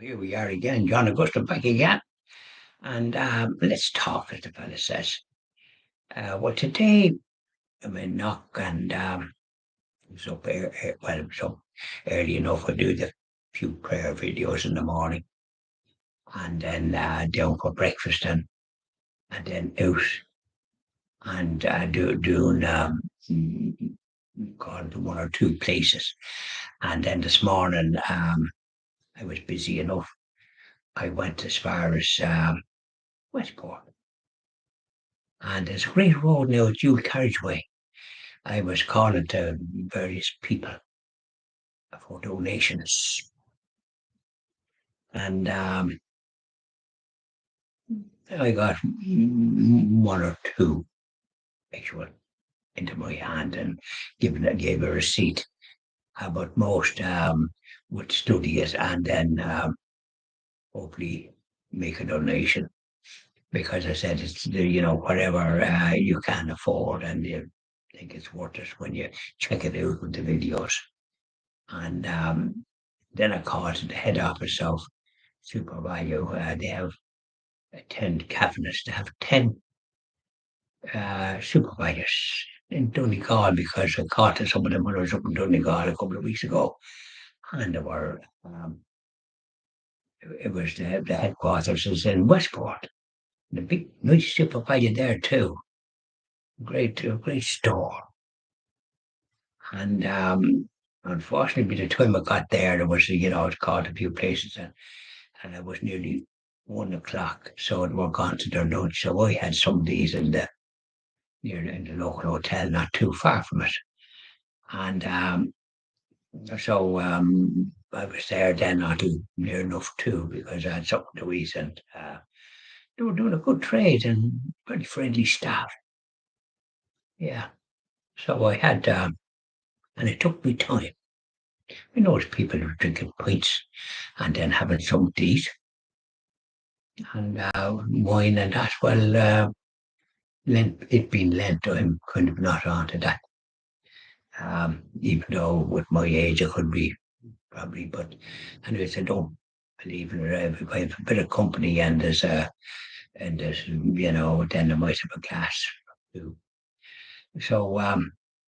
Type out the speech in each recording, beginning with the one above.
Here we are again, John Augusta back again. And let's talk, as the fella says. Well, today I'm in knock and it was up, it was up early enough. I do the few prayer videos in the morning and then down for breakfast and then out and doing gone to one or two places. And then this morning I was busy enough. I went as far as Westport. And there's a great road now, dual carriageway. I was calling to various people for donations. And I got one or two actual into my hand and gave a receipt. But most would study it and then hopefully make a donation. Because I said it's whatever you can afford and you think it's worth it when you check it out with the videos. And then I called the head office of Super Value. They have 10 cabinets. They have 10 supervisors in Donegal because I called to some of them when I was up in Donegal a couple of weeks ago. And they were, it was the headquarters is in Westport. The big, nice supervisor there too. Great store. And unfortunately, by the time I got there was, I was called a few places and it was nearly 1 o'clock, so it were gone to their lunch. So I had some of these in the local hotel, not too far from it. And so I was there then not too near enough too because I had something to eat and they were doing a good trade and very friendly staff. Yeah. So I had and it took me time. I noticed people were drinking pints and then having something to eat and wine and that. Well, it being Lent, I'm kind of not onto that. Even though with my age I could be probably, but anyways, I don't believe in it. If I have a bit of company and there's then I might have a glass too. So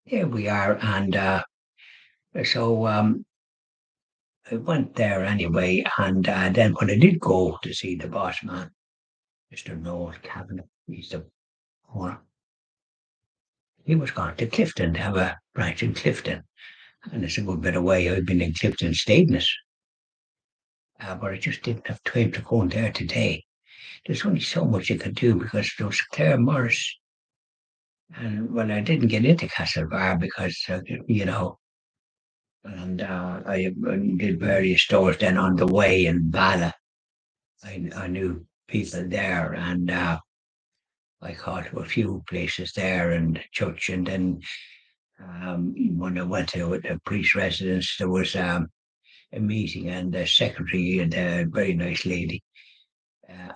here we are, and so I went there anyway, and then when I did go to see the boss man, Mr. Noel Cavanagh, he's the owner. He was going to Clifton to have a branch in Clifton. And it's a good bit away. I've been in Clifton Stadeness, but I just didn't have time to go in there today. There's only so much you can do because there was Claire Morris. And well, I didn't get into Castlebar because, and I did various stores then on the way in Bala. I knew people there and I called to a few places there and church. And then when I went to a priest residence, there was a meeting and the secretary and a very nice lady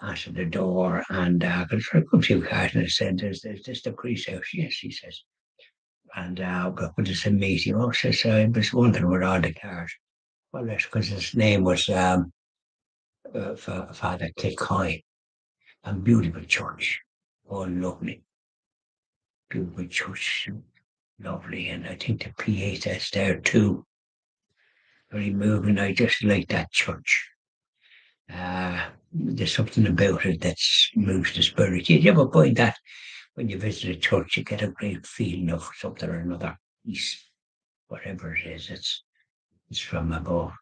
answered the door and got a few cards and I said, is this the priest house? Yes, he says. And but it's a meeting. Oh, says I was wondering where all the cards. Well, that's because his name was Father Kilcoy. And beautiful church. Oh, lovely. Beautiful church. Lovely. And I think the Pietas there too. Very moving. I just like that church. There's something about it that moves the spirit. You ever find that when you visit a church, you get a great feeling of something or another, peace, whatever it is. It's from above.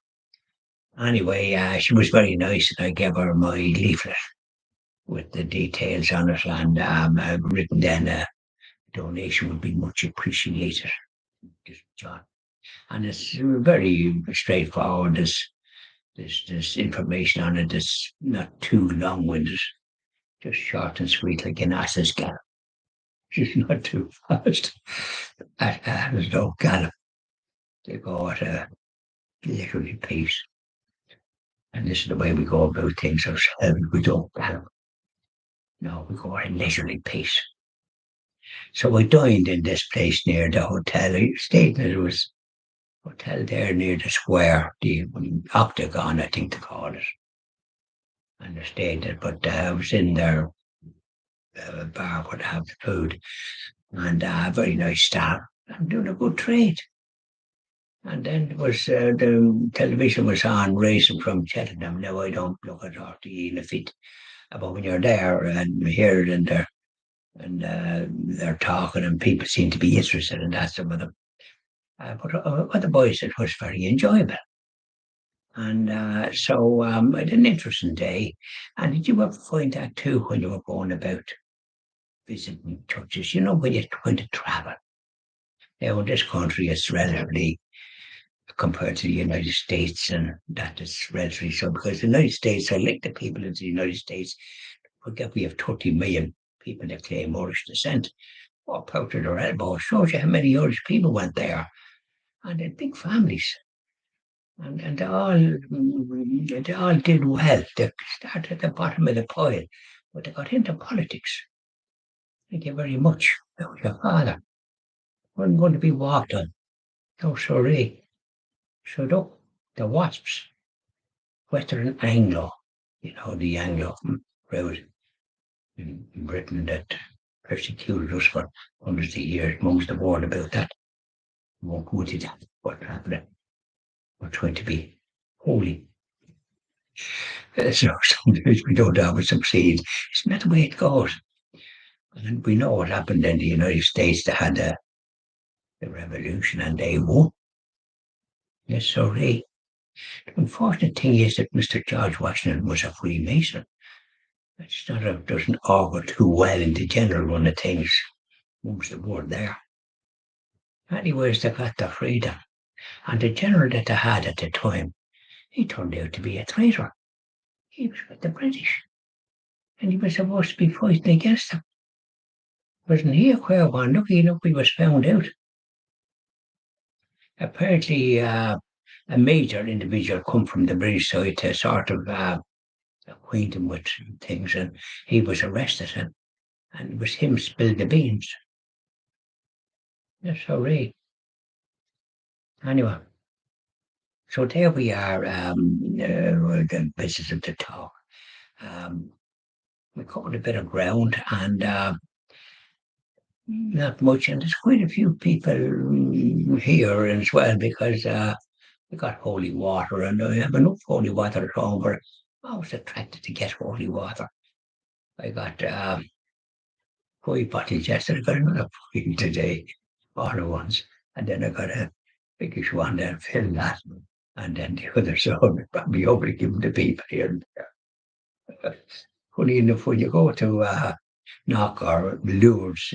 Anyway, she was very nice, and I gave her my leaflet with the details on it, and I've written then a donation would be much appreciated. Just John, and it's very straightforward. There's information on it. It's not too long-winded, just short and sweet, like an ass's gallop. Just not too fast. There's no gallop. They go at a literally pace. And this is the way we go about things ourselves. We don't gallop. No, we go at a leisurely pace. So I dined in this place near the hotel. I stayed and it was hotel there near the square, the Octagon, I think they call it. And I stayed there, but I was in their bar where they have the food, and very nice staff. I'm doing a good trade. And then it was the television was on racing from Cheltenham. Now I don't look at RTE in a fit, but when you're there and you hear it and they're talking and people seem to be interested in that, some of them. But other boys, it was very enjoyable. And I had an interesting day. And did you ever find that too when you were going about visiting churches? You know, when you're going to travel. Now, in this country, it's relatively, compared to the United States, and that is relatively so, because the United States, I like the people in the United States, forget we have 30 million people that claim Irish descent. Or out to their elbow. Shows you how many Irish people went there. And they're big families. And they all did well. They started at the bottom of the pile, but they got into politics. Thank you very much. That was your father. Wasn't going to be walked on. No, sorry. Shut up. The Wasps. Western Anglo. You know, the Anglo crowd in Britain that persecuted us for hundreds of years. Mum's the word about that. Won't go into that. What happened? We're trying to be holy. So sometimes we don't always succeed. Isn't that the way it goes? And we know what happened in the United States. They had the revolution and they won. Yes, so they. The unfortunate thing is that Mr. George Washington was a Freemason. It's not doesn't augur too well in the general run of things. Moves the word there. Anyways, they got their freedom. And the general that they had at the time, he turned out to be a traitor. He was with the British. And he was supposed to be fighting against them. Wasn't he a queer one? Lucky enough he was found out. Apparently, a major individual come from the British side to sort of acquaint him with things, and he was arrested, and it was him spilled the beans. That's so right. Anyway, so there we are, the business of the talk. We covered a bit of ground, and not much, and there's quite a few people here as well, because we got holy water, and I have enough holy water at home, but I was attracted to get holy water. I got 5 bottles yesterday, I got another 5 today, all at once, and then I got a biggish one there, fill that, and then the other, so I'll probably able to give them to people here and there. Funny enough, when you go to Knock or Lourdes,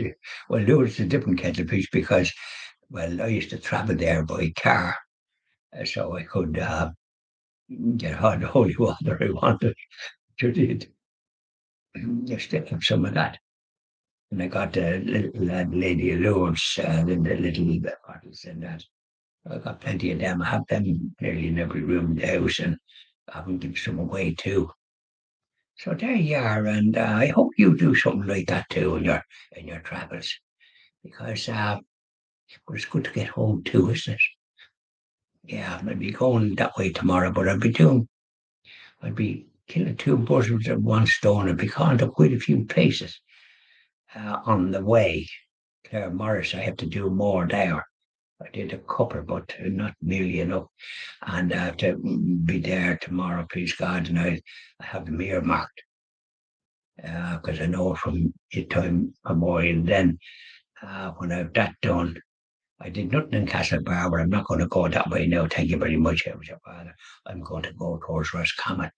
well, Lourdes is a different kettle of fish because, well, I used to travel there by car, so I could get all the holy water I wanted. Sure did. I still have some of that. And I got the little Lady Lourdes, the little bottles and that. I got plenty of them. I have them nearly in every room in the house, and I will give some away too. So there you are, and I hope you do something like that too in your travels, because but it's good to get home too, isn't it? Yeah, I'll be going that way tomorrow, but I'll be killing two birds with one stone. I'll be calling to quite a few places on the way. Claire Morris, I have to do more there. I did a couple, but not nearly enough. And I have to be there tomorrow, please God, and I have them earmarked because I know from the time memorial then, when I've that done, I did nothing in Castle Barbara. I'm not going to go that way now. Thank you very much, I was your father. I'm going to go towards Roscommon.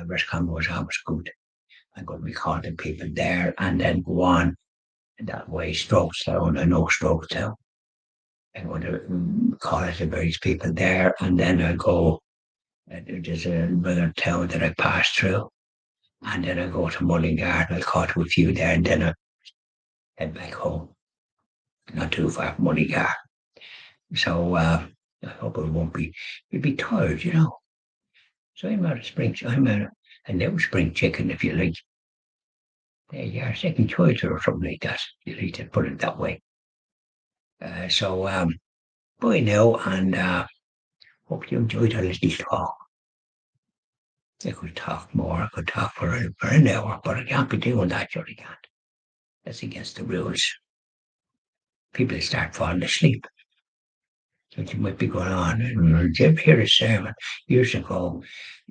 Roscommon was always good. I'm going to be calling people there and then go on that way, Strokestown. I know Strokestown. I'm going to call it the various people there, and then I'll go. There's another town that I pass through, and then I go to Mullingar, and I'll call to a few there, and then I'll head back home. Not too far from Mullingar. So I hope it won't be. You'll be tired, you know. So I'm out of spring. I'm a new spring chicken, if you like. There you are, second choice or something like that. You like to put it that way. So Bye now, and hope you enjoyed our little talk. I could talk more. I could talk for an hour, but I can't be doing that. Sure, I can't. That's against the rules. People start falling asleep. So you might be going on. And did you ever hear a sermon years ago?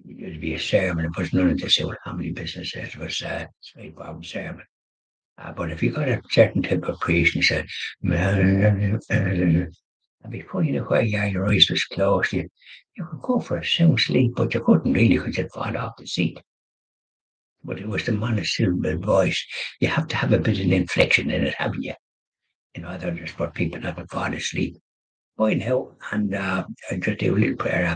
There'd be a sermon. It was none of this old family business. It was a straightforward sermon. But if you got a certain type of priest and said, and before you know where you are, your eyes was closed, you could go for a sound sleep, but you couldn't really because you'd fall off the seat. But it was the monosyllable voice. You have to have a bit of inflection in it, haven't you? In order for people not to fall asleep. Bye now, and I just do a little prayer after.